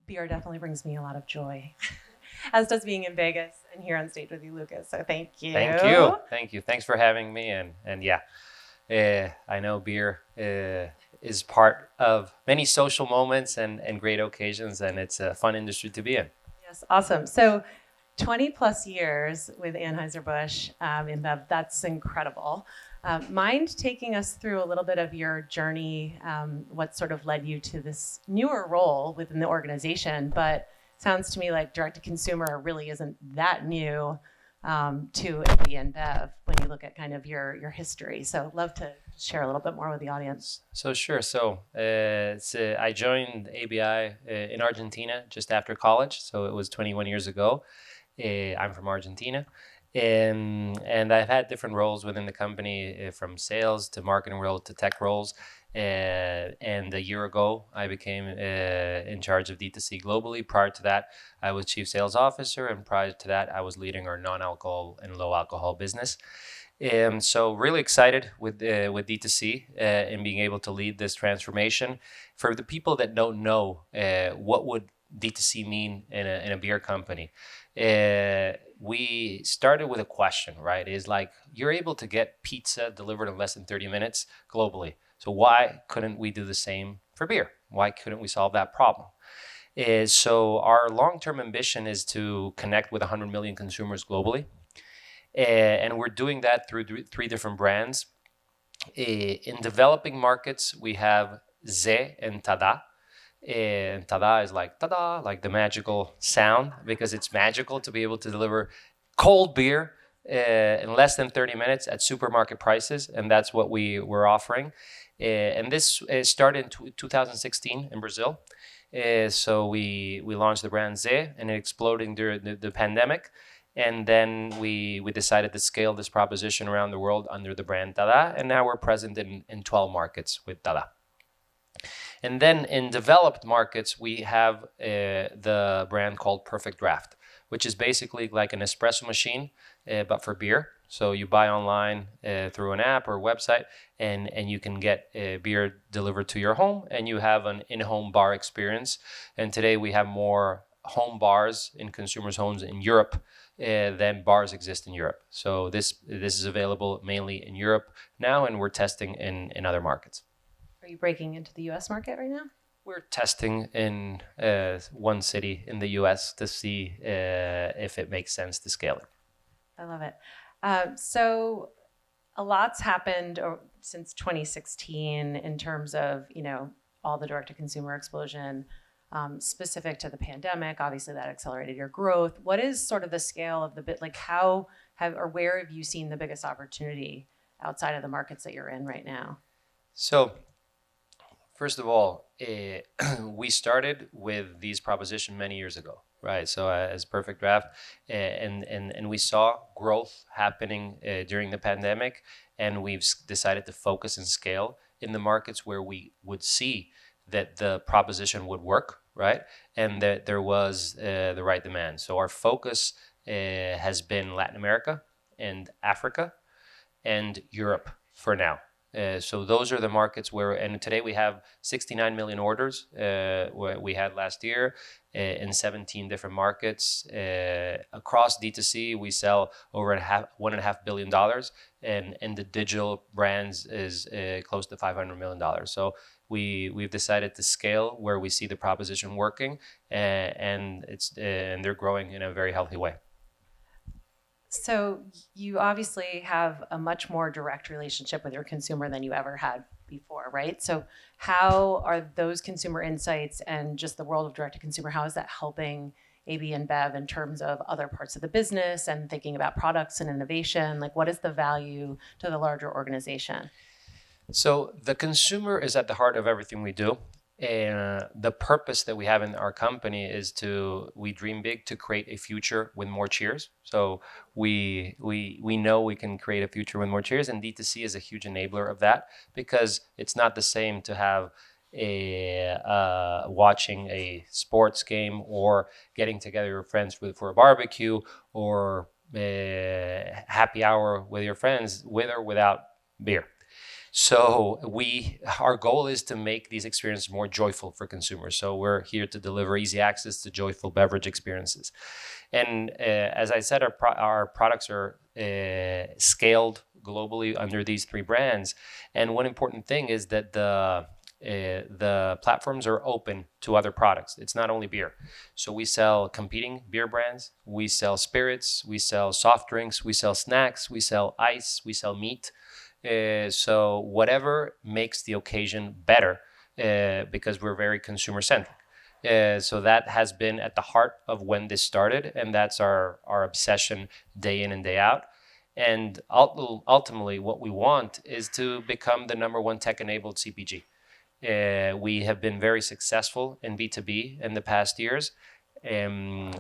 Beer definitely brings me a lot of joy, as does being in Vegas and here on stage with you, Lucas. So thank you. Thank you. Thanks for having me. And yeah, I know beer is part of many social moments and great occasions, and it's a fun industry to be in. Yes, awesome. So 20 plus years with Anheuser-Busch InBev, that's incredible. Mind taking us through a little bit of your journey, what sort of led you to this newer role within the organization, but sounds to me like direct-to-consumer really isn't that new to AB InBev when you look at kind of your history. So I'd love to share a little bit more with the audience. So sure. I joined ABI in Argentina just after college. So it was 21 years ago. I'm from Argentina. And I've had different roles within the company, from sales to marketing role to tech roles. And a year ago, I became in charge of DTC globally. Prior to that, I was chief sales officer, and prior to that, I was leading our non-alcohol and low alcohol business. So really excited with DTC and being able to lead this transformation. For the people that don't know, what would DTC mean in a beer company? We started with a question, right? Is like, you're able to get pizza delivered in less than 30 minutes globally. So why couldn't we do the same for beer? Why couldn't we solve that problem? So our long-term ambition is to connect with 100 million consumers globally. And we're doing that through three different brands. In developing markets, we have Ze and Tada. And tada is like tada, like the magical sound, because it's magical to be able to deliver cold beer in less than 30 minutes at supermarket prices, and that's what we were offering. And this started in 2016 in Brazil. So we launched the brand Ze, and it exploded during the pandemic. And then we decided to scale this proposition around the world under the brand Tada, and now we're present in 12 markets with Tada. And then in developed markets, we have the brand called Perfect Draft, which is basically like an espresso machine, but for beer. So you buy online through an app or website, and you can get beer delivered to your home, and you have an in-home bar experience. And today we have more home bars in consumers' homes in Europe than bars exist in Europe. So this is available mainly in Europe now, and we're testing in other markets. Are you breaking into the US market right now? We're testing in one city in the US to see if it makes sense to scale it. I love it. So a lot's happened since 2016 in terms of, all the direct-to-consumer explosion specific to the pandemic. Obviously, that accelerated your growth. What is sort of the scale of the bit? Like, where have you seen the biggest opportunity outside of the markets that you're in right now? So, first of all, we started with these propositions many years ago, right? So as Perfect Draft, and we saw growth happening during the pandemic, and we've decided to focus and scale in the markets where we would see that the proposition would work, right? And that there was the right demand. So our focus has been Latin America and Africa and Europe for now. So those are the markets and today we have 69 million orders we had last year in 17 different markets. Across D2C, we sell over $1.5 billion, and the digital brands is close to $500 million. So we've decided to scale where we see the proposition working, and they're growing in a very healthy way. So you obviously have a much more direct relationship with your consumer than you ever had before, right? So how are those consumer insights and just the world of direct-to-consumer, how is that helping AB InBev in terms of other parts of the business and thinking about products and innovation? Like, what is the value to the larger organization? So the consumer is at the heart of everything we do. And the purpose that we have in our company is we dream big to create a future with more cheers. So we know we can create a future with more cheers, and D2C is a huge enabler of that, because it's not the same to have watching a sports game or getting together with friends for a barbecue or happy hour with your friends, with or without beer. So our goal is to make these experiences more joyful for consumers. So we're here to deliver easy access to joyful beverage experiences. And as I said, our products are scaled globally under these three brands. And one important thing is that the platforms are open to other products. It's not only beer. So we sell competing beer brands, we sell spirits, we sell soft drinks, we sell snacks, we sell ice, we sell meat. So whatever makes the occasion better, because we're very consumer centric. So that has been at the heart of when this started, and that's our obsession day in and day out. And ultimately, what we want is to become the number one tech-enabled CPG. We have been very successful in B2B in the past years,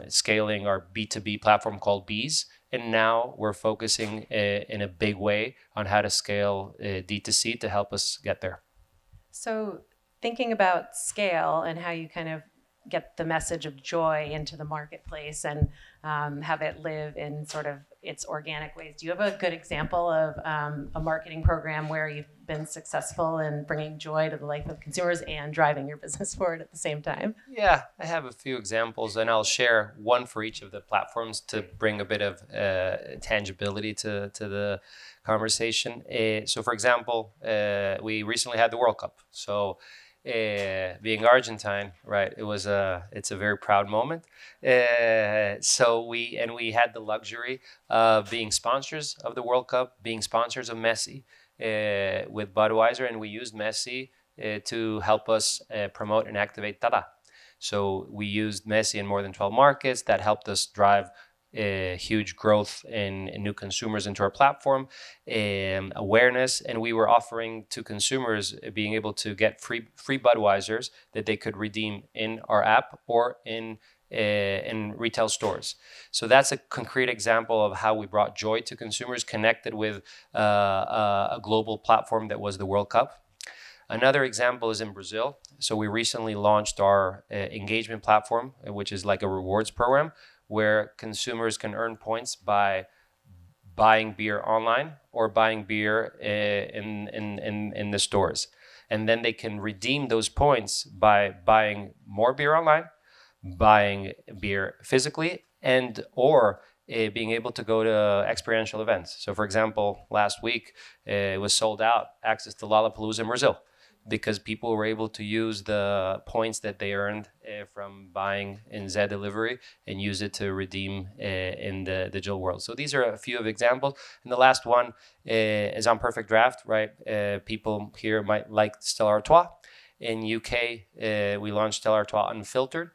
scaling our B2B platform called Bees. And now we're focusing in a big way on how to scale D2C to help us get there. So thinking about scale and how you kind of get the message of joy into the marketplace and have it live in sort of its organic ways. Do you have a good example of a marketing program where you've been successful in bringing joy to the life of consumers and driving your business forward at the same time? Yeah, I have a few examples, and I'll share one for each of the platforms to bring a bit of tangibility to the conversation. So, for example, we recently had the World Cup. So, being Argentine, right? It's a very proud moment. So we had the luxury of being sponsors of the World Cup, being sponsors of Messi with Budweiser, and we used Messi to help us promote and activate Tada. So we used Messi in more than 12 markets. That helped us drive huge growth in new consumers into our platform, awareness, and we were offering to consumers being able to get free Budweisers that they could redeem in our app or in retail stores. So that's a concrete example of how we brought joy to consumers, connected with a global platform that was the World Cup. Another example is in Brazil. So we recently launched our engagement platform, which is like a rewards program, where consumers can earn points by buying beer online or buying beer in the stores. And then they can redeem those points by buying more beer online, buying beer physically, and or being able to go to experiential events. So for example, last week it was sold out, access to Lollapalooza in Brazil, because people were able to use the points that they earned from buying in Zé Delivery and use it to redeem in the digital world. So these are a few of examples. And the last one is on Perfect Draft, right? People here might like Stella Artois. In UK, we launched Stella Artois Unfiltered,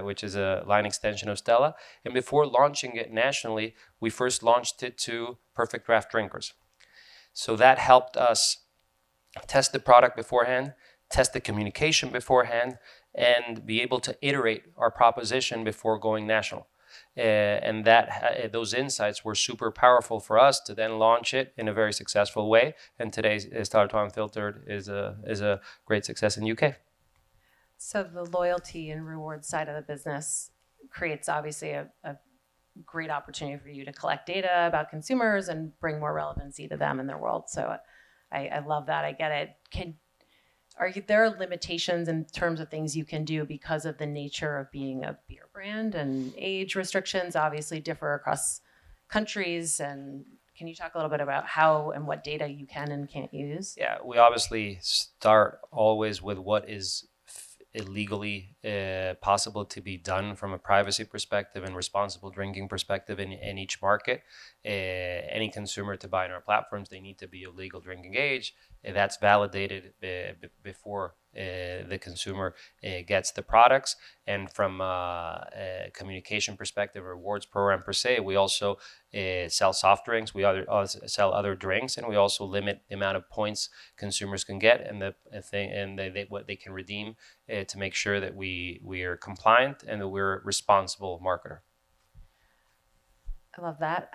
which is a line extension of Stella. And before launching it nationally, we first launched it to Perfect Draft drinkers. So that helped us test the product beforehand, test the communication beforehand, and be able to iterate our proposition before going national. And those insights were super powerful for us to then launch it in a very successful way. And today's Stella Artois Unfiltered is a great success in UK. So the loyalty and reward side of the business creates obviously a great opportunity for you to collect data about consumers and bring more relevancy to them in their world. So I love that. I get it. Are there limitations in terms of things you can do because of the nature of being a beer brand, and age restrictions obviously differ across countries? And can you talk a little bit about how and what data you can and can't use? Yeah, we obviously start always with what is illegally possible to be done from a privacy perspective and responsible drinking perspective in each market. Any consumer to buy in our platforms, they need to be of legal drinking age. That's validated before the consumer gets the products. And from a communication perspective, a rewards program per se, we also sell soft drinks, we also sell other drinks, and we also limit the amount of points consumers can get and what they can redeem to make sure that we are compliant and that we're a responsible marketer. I love that.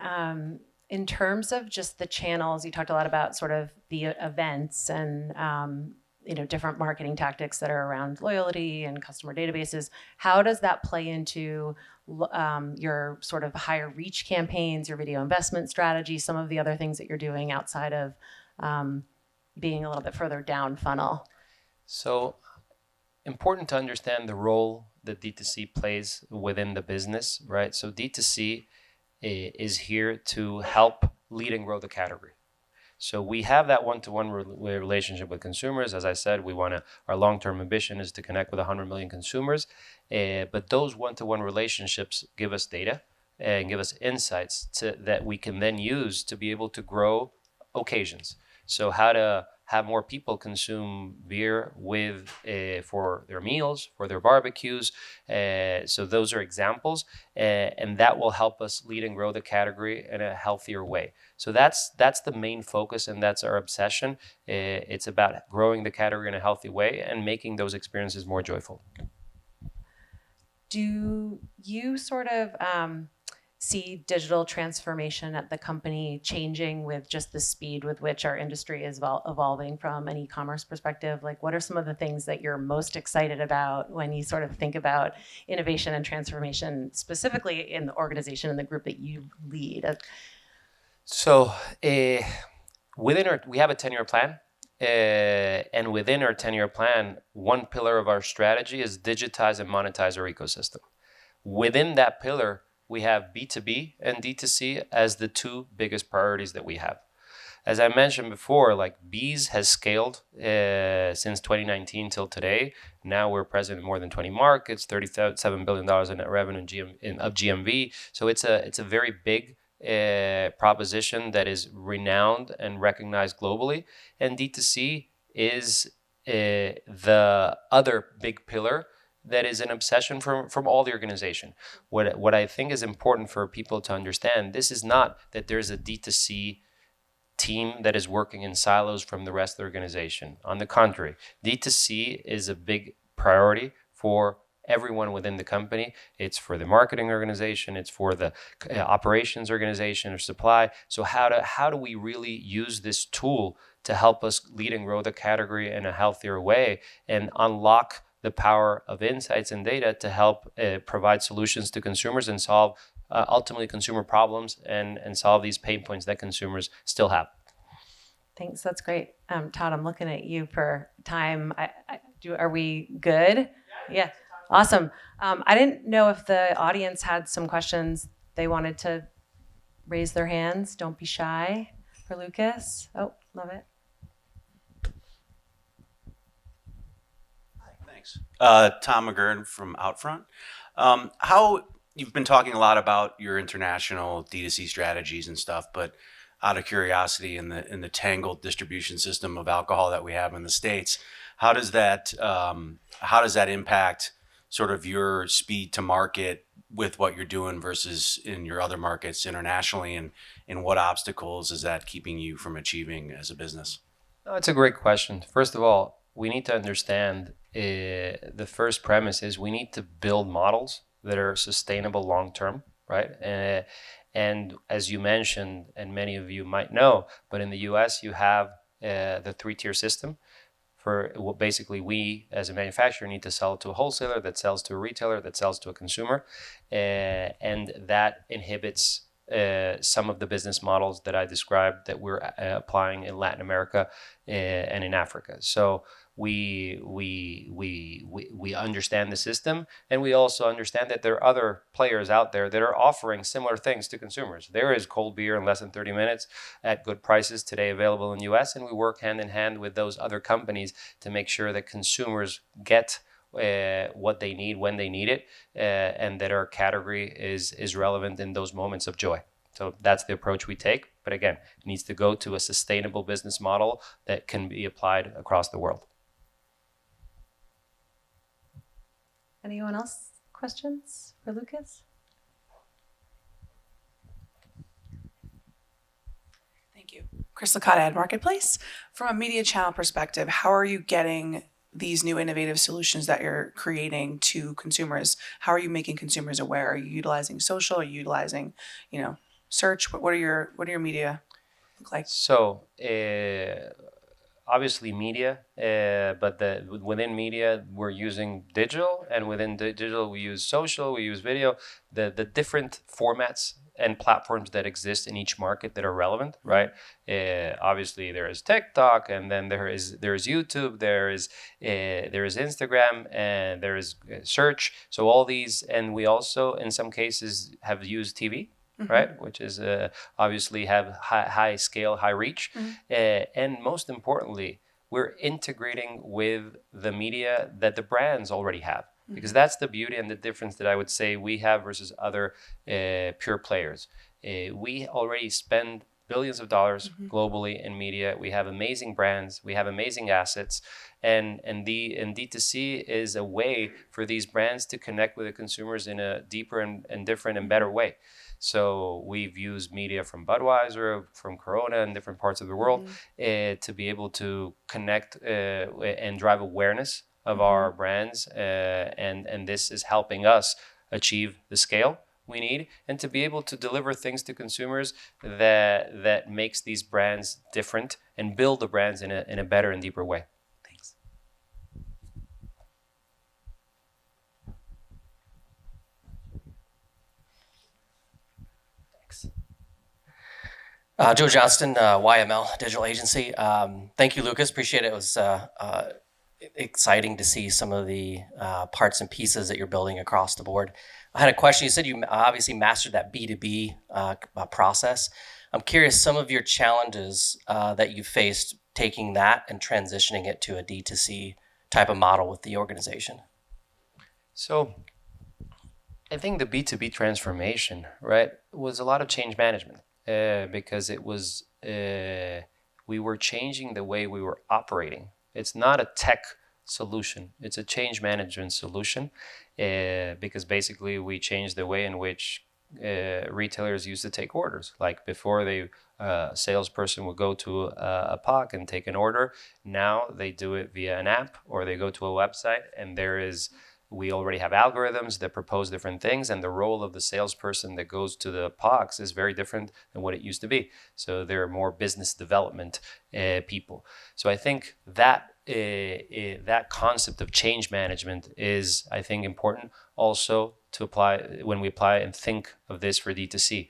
In terms of just the channels, you talked a lot about sort of the events and different marketing tactics that are around loyalty and customer databases. How does that play into your sort of higher reach campaigns, your video investment strategy, some of the other things that you're doing outside of being a little bit further down funnel? So important to understand the role that D2C plays within the business, right? So D2C is here to help lead and grow the category. So we have that one-to-one relationship with consumers. As I said, our long-term ambition is to connect with 100 million consumers. But those one-to-one relationships give us data and give us insights that we can then use to be able to grow occasions. So how to have more people consume beer for their meals, for their barbecues. So those are examples, and that will help us lead and grow the category in a healthier way. So that's the main focus, and that's our obsession. It's about growing the category in a healthy way and making those experiences more joyful. Do you sort of see digital transformation at the company changing with just the speed with which our industry is evolving from an e-commerce perspective? Like, what are some of the things that you're most excited about when you sort of think about innovation and transformation, specifically in the organization and the group that you lead? So we have a 10-year plan. And within our 10-year plan, one pillar of our strategy is digitize and monetize our ecosystem. Within that pillar, we have B2B and D2C as the two biggest priorities that we have. As I mentioned before, like Bees has scaled since 2019 till today. Now we're present in more than 20 markets, $37 billion in net revenue of GMV. So it's a very big proposition that is renowned and recognized globally. And D2C is the other big pillar that is an obsession from all the organization. What I think is important for people to understand, this is not that there's a D2C team that is working in silos from the rest of the organization. On the contrary, D2C is a big priority for everyone within the company. It's for the marketing organization, it's for the operations organization or supply. So how do we really use this tool to help us lead and grow the category in a healthier way and unlock the power of insights and data to help provide solutions to consumers and solve ultimately consumer problems and solve these pain points that consumers still have. Thanks, that's great. Todd, I'm looking at you for time. Are we good? Yeah. Awesome. I didn't know if the audience had some questions they wanted to raise their hands. Don't be shy for Lucas. Oh, love it. Thanks. Tom McGurn from Outfront. How you've been talking a lot about your international D2C strategies and stuff, but out of curiosity, in the tangled distribution system of alcohol that we have in the States, how does that impact sort of your speed to market with what you're doing versus in your other markets internationally, and what obstacles is that keeping you from achieving as a business? Oh, it's a great question. First of all, we need to understand the first premise is we need to build models that are sustainable long term, right? And as you mentioned, and many of you might know, but in the US, you have the 3-tier system. Basically, we as a manufacturer need to sell to a wholesaler that sells to a retailer that sells to a consumer, and that inhibits some of the business models that I described that we're applying in Latin America and in Africa. So we understand the system, and we also understand that there are other players out there that are offering similar things to consumers. There is cold beer in less than 30 minutes at good prices today available in the US, and we work hand in hand with those other companies to make sure that consumers get what they need when they need it, and that our category is relevant in those moments of joy. So that's the approach we take. But again, it needs to go to a sustainable business model that can be applied across the world. Anyone else? Questions for Lucas? Thank you. Chris Licata, Ad Marketplace. From a media channel perspective, how are you getting these new innovative solutions that you're creating to consumers? How are you making consumers aware? Are you utilizing social? Are you utilizing, search? What are your media look like? So obviously media, but within media we're using digital, and within digital we use social, we use video. The different formats and platforms that exist in each market that are relevant, right? Obviously, there is TikTok, and then there is YouTube, there is Instagram, and there is search. So all these, and we also in some cases have used TV. Right, which is obviously have high scale, high reach, and most importantly, we're integrating with the media that the brands already have, because that's the beauty and the difference that I would say we have versus other pure players. We already spend billions of dollars globally in media. We have amazing brands, we have amazing assets, and D2C is a way for these brands to connect with the consumers in a deeper and different and better way. So we've used media from Budweiser, from Corona, in different parts of the world to be able to connect and drive awareness of our brands, and this is helping us achieve the scale we need, and to be able to deliver things to consumers that makes these brands different and build the brands in a better and deeper way. Thanks. Joe Johnston, YML Digital Agency. Thank you, Lucas. Appreciate it. It was exciting to see some of the parts and pieces that you're building across the board. I had a question. You said you obviously mastered that B2B process. I'm curious, some of your challenges that you faced taking that and transitioning it to a D2C type of model with the organization. So I think the B2B transformation, right, was a lot of change management. Because it was we were changing the way we were operating. It's not a tech solution, it's a change management solution, because basically we changed the way in which retailers used to take orders. Like before, a salesperson would go to a POC and take an order. Now they do it via an app, or they go to a website, and we already have algorithms that propose different things, and the role of the salesperson that goes to the POCs is very different than what it used to be. So they're more business development people. So I think that that concept of change management is, I think, important also to apply when we apply and think of this for D2C.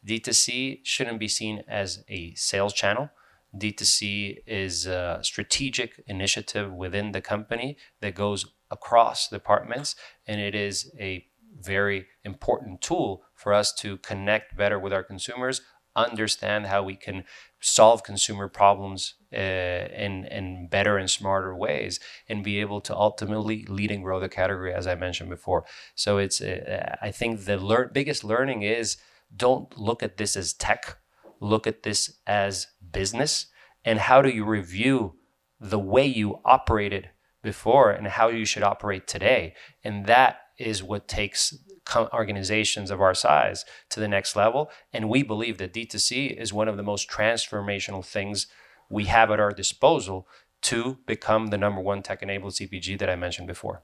D2C shouldn't be seen as a sales channel. D2C is a strategic initiative within the company that goes across departments, and it is a very important tool for us to connect better with our consumers, understand how we can solve consumer problems in better and smarter ways, and be able to ultimately lead and grow the category, as I mentioned before. So it's I think the biggest learning is, don't look at this as tech, look at this as business, and how do you review the way you operated before and how you should operate today. And that is what takes organizations of our size to the next level. And we believe that D2C is one of the most transformational things we have at our disposal to become the number one tech-enabled CPG that I mentioned before.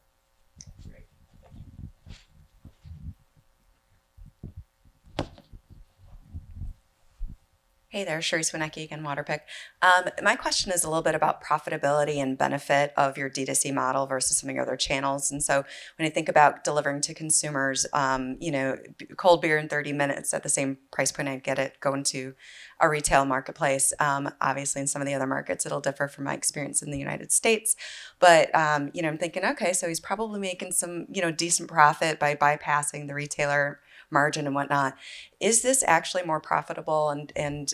Hey there, Sherry Swinecki again, Waterpick. My question is a little bit about profitability and benefit of your D2C model versus some of your other channels. And so when I think about delivering to consumers, cold beer in 30 minutes at the same price point I'd get it going to a retail marketplace. Obviously, in some of the other markets, it'll differ from my experience in the United States. But, I'm thinking, okay, so he's probably making some, decent profit by bypassing the retailer margin and whatnot. Is this actually more profitable, and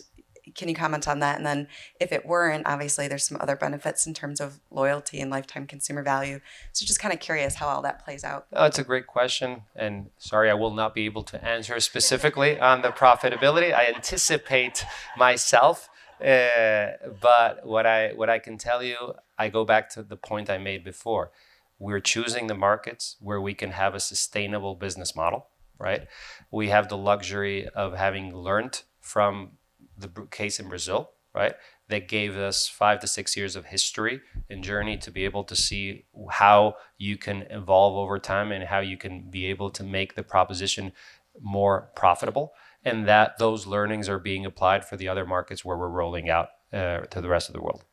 can you comment on that? And then if it weren't, obviously there's some other benefits in terms of loyalty and lifetime consumer value. So just kind of curious how all that plays out. Oh, it's a great question. And sorry, I will not be able to answer specifically on the profitability. I anticipate myself. But what I can tell you, I go back to the point I made before. We're choosing the markets where we can have a sustainable business model, right? We have the luxury of having learned from the case in Brazil, right? That gave us 5 to 6 years of history and journey to be able to see how you can evolve over time and how you can be able to make the proposition more profitable. And that those learnings are being applied for the other markets where we're rolling out to the rest of the world.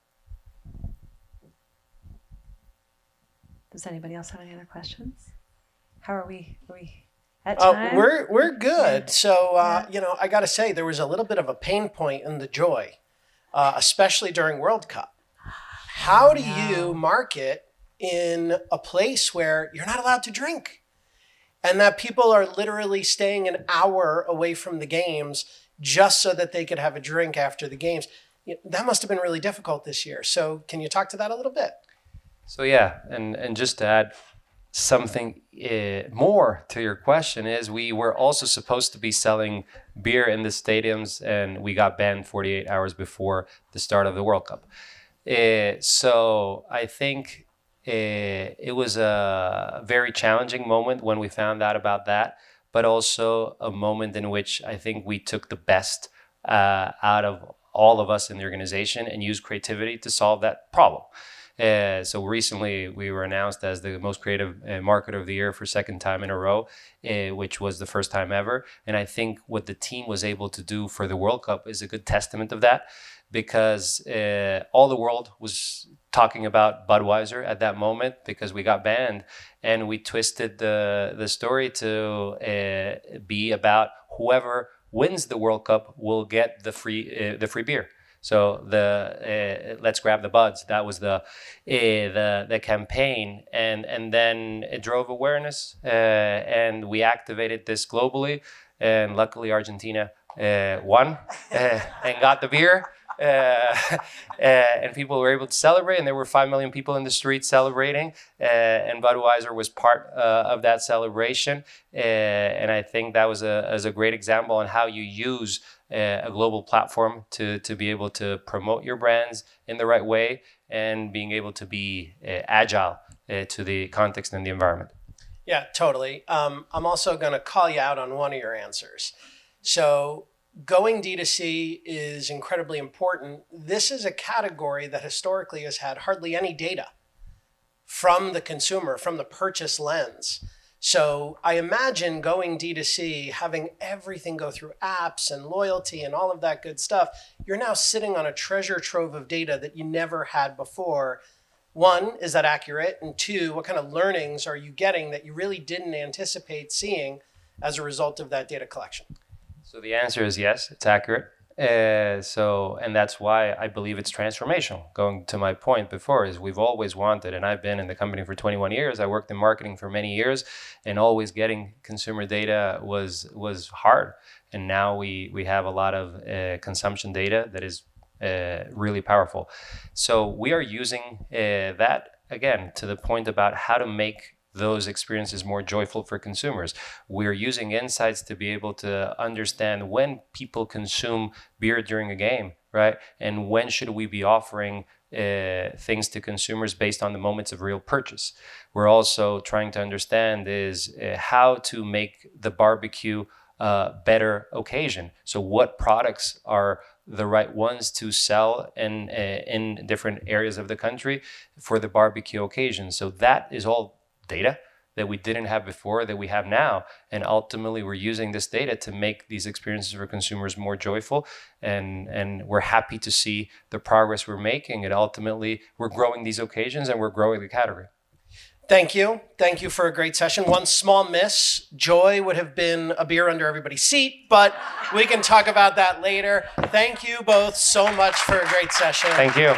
Does anybody else have any other questions? How are we at times? We're good. So, I got to say, there was a little bit of a pain point in the Joy, especially during World Cup. How do you market in a place where you're not allowed to drink? And that people are literally staying an hour away from the games just so that they could have a drink after the games. That must have been really difficult this year. So can you talk to that a little bit? So yeah, and just to add something more to your question is we were also supposed to be selling beer in the stadiums, and we got banned 48 hours before the start of the World Cup. So I think it was a very challenging moment when we found out about that, but also a moment in which I think we took the best out of all of us in the organization and used creativity to solve that problem. So recently we were announced as the most creative marketer of the year for second time in a row, which was the first time ever. And I think what the team was able to do for the World Cup is a good testament of that, because all the world was talking about Budweiser at that moment because we got banned, and we twisted the story to be about whoever wins the World Cup will get the free beer. So the let's grab the buds. That was the campaign, and then it drove awareness, and we activated this globally, and luckily Argentina won and got the beer. And people were able to celebrate, and there were 5 million people in the street celebrating, and Budweiser was part of that celebration. And I think that was a great example on how you use a global platform to be able to promote your brands in the right way and being able to be agile to the context and the environment. Yeah, totally. I'm also going to call you out on one of your answers. So going D2C is incredibly important. This is a category that historically has had hardly any data from the consumer, from the purchase lens. So I imagine going D2C, having everything go through apps and loyalty and all of that good stuff, you're now sitting on a treasure trove of data that you never had before. One, is that accurate? And two, what kind of learnings are you getting that you really didn't anticipate seeing as a result of that data collection? So the answer is yes, it's accurate. And that's why I believe it's transformational. Going to my point before is we've always wanted, and I've been in the company for 21 years. I worked in marketing for many years, and always getting consumer data was hard. And now we have a lot of consumption data that is really powerful. So we are using that again to the point about how to make those experiences more joyful for consumers. We're using insights to be able to understand when people consume beer during a game, right? And when should we be offering things to consumers based on the moments of real purchase. We're also trying to understand is how to make the barbecue better occasion. So what products are the right ones to sell in different areas of the country for the barbecue occasion. So that is all data that we didn't have before, that we have now. And ultimately, we're using this data to make these experiences for consumers more joyful. And we're happy to see the progress we're making. And ultimately, we're growing these occasions and we're growing the category. Thank you. Thank you for a great session. One small miss, Joy would have been a beer under everybody's seat, but we can talk about that later. Thank you both so much for a great session. Thank you.